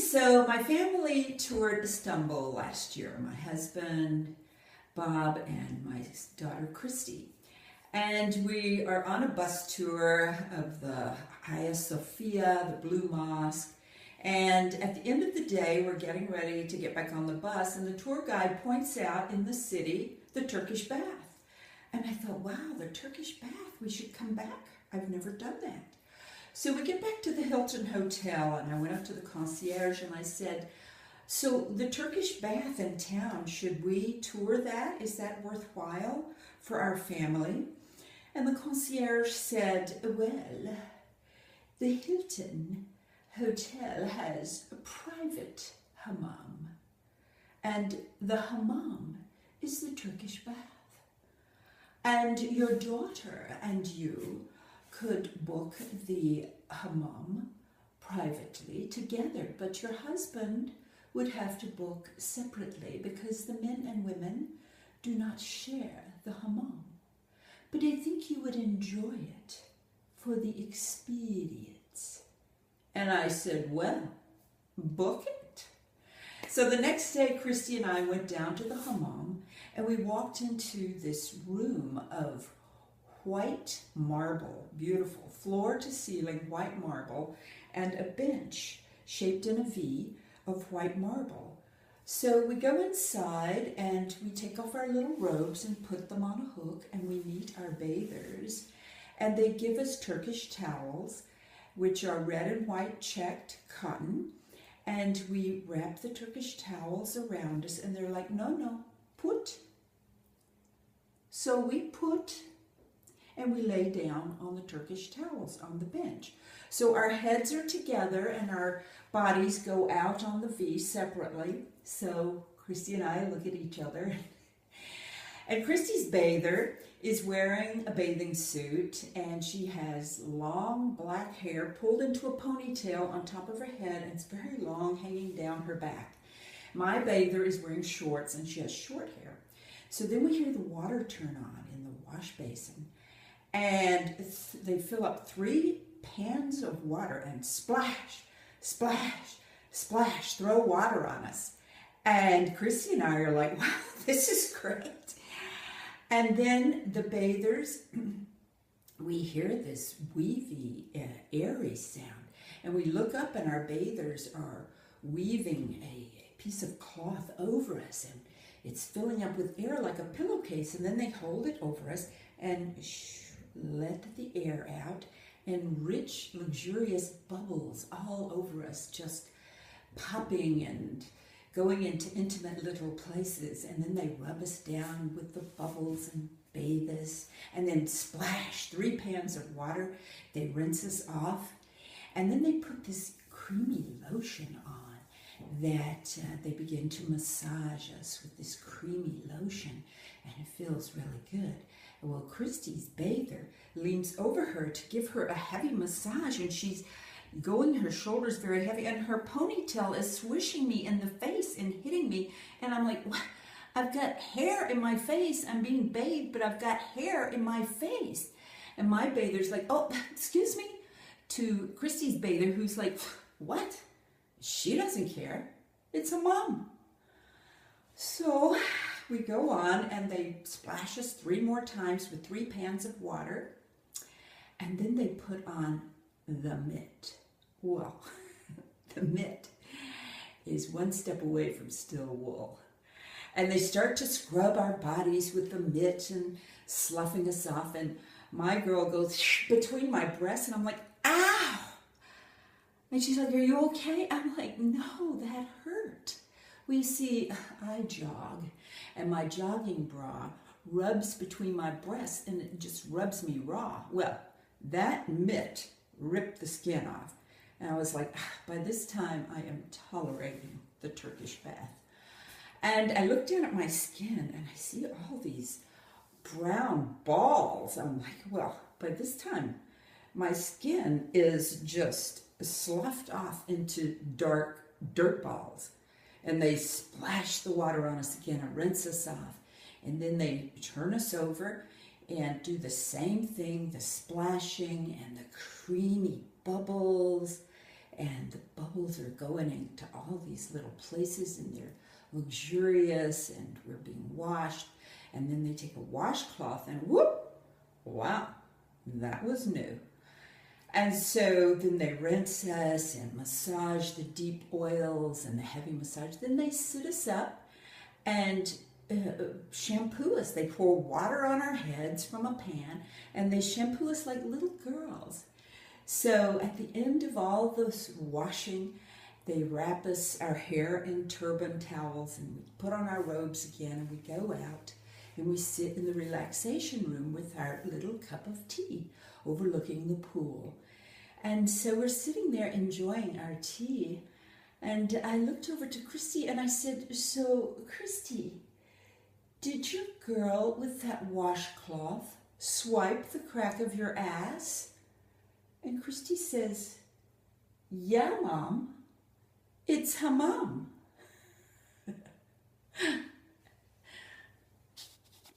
So my family toured Istanbul last year. My husband, Bob, and my daughter, Christy. And we are on a bus tour of the Hagia Sophia, the Blue Mosque. And at the end of the day, we're getting ready to get back on the bus, and the tour guide points out in the city the Turkish bath. And I thought, wow, the Turkish bath, we should come back. I've never done that. So we get back to the Hilton Hotel, and I went up to the concierge and I said, so the Turkish bath in town, should we tour that? Is that worthwhile for our family? And the concierge said, well, the Hilton Hotel has a private hammam, and the hammam is the Turkish bath. And your daughter and you could book the hammam privately together, but your husband would have to book separately because the men and women do not share the hammam. But I think you would enjoy it for the experience. And I said, well, book it. So the next day, Christy and I went down to the hammam, and we walked into this room of white marble, beautiful, floor to ceiling white marble, and a bench shaped in a V of white marble. So we go inside and we take off our little robes and put them on a hook, and we meet our bathers, and they give us Turkish towels, which are red and white checked cotton, and we wrap the Turkish towels around us, and they're like, no, put. So we put, and we lay down on the Turkish towels on the bench. So our heads are together and our bodies go out on the V separately. So Christy and I look at each other. And Christy's bather is wearing a bathing suit, and she has long black hair pulled into a ponytail on top of her head, and it's very long, hanging down her back. My bather is wearing shorts, and she has short hair. So then we hear the water turn on in the wash basin, and they fill up 3 pans of water and splash, splash, splash, throw water on us. And Christy and I are like, wow, this is great. And then the bathers, we hear this weavy, airy sound. And we look up, and our bathers are weaving a piece of cloth over us, and it's filling up with air like a pillowcase. And then they hold it over us and let the air out, and rich, luxurious bubbles all over us, just popping and going into intimate little places. And then they rub us down with the bubbles and bathe us, and then splash 3 pans of water. They rinse us off, and then they put this creamy lotion on that they begin to massage us with this creamy lotion, and it feels really good. Well, Christy's bather leans over her to give her a heavy massage, and she's going her shoulders very heavy, and her ponytail is swishing me in the face and hitting me, and I'm like, what? I've got hair in my face. I'm being bathed, but I've got hair in my face. And my bather's like, oh, excuse me, to Christy's bather, who's like, what? She doesn't care. It's a mom. So we go on, and they splash us 3 more times with 3 pans of water, and then they put on the mitt. Well, the mitt is 1 step away from still wool. And they start to scrub our bodies with the mitt and sloughing us off, and my girl goes between my breasts, and I'm like, ow! And she's like, are you okay? I'm like, no, that hurt. Well, you see, I jog, and my jogging bra rubs between my breasts, and it just rubs me raw. Well, that mitt ripped the skin off. And I was like, by this time, I am tolerating the Turkish bath. And I look down at my skin, and I see all these brown balls. I'm like, well, by this time, my skin is just sloughed off into dark dirt balls. And they splash the water on us again and rinse us off. And then they turn us over and do the same thing, the splashing and the creamy bubbles. and the bubbles are going into all these little places, and they're luxurious, and we're being washed. And then they take a washcloth and whoop, wow, that was new. And so then they rinse us and massage the deep oils and the heavy massage. Then they sit us up and shampoo us. They pour water on our heads from a pan, and they shampoo us like little girls. So at the end of all this washing, they wrap us, our hair in turban towels, and we put on our robes again, and we go out and we sit in the relaxation room with our little cup of tea overlooking the pool. And so we're sitting there enjoying our tea, and I looked over to Christy and I said, "So, Christy, did your girl with that washcloth swipe the crack of your ass?" And Christy says, "Yeah, Mom, it's Hamam."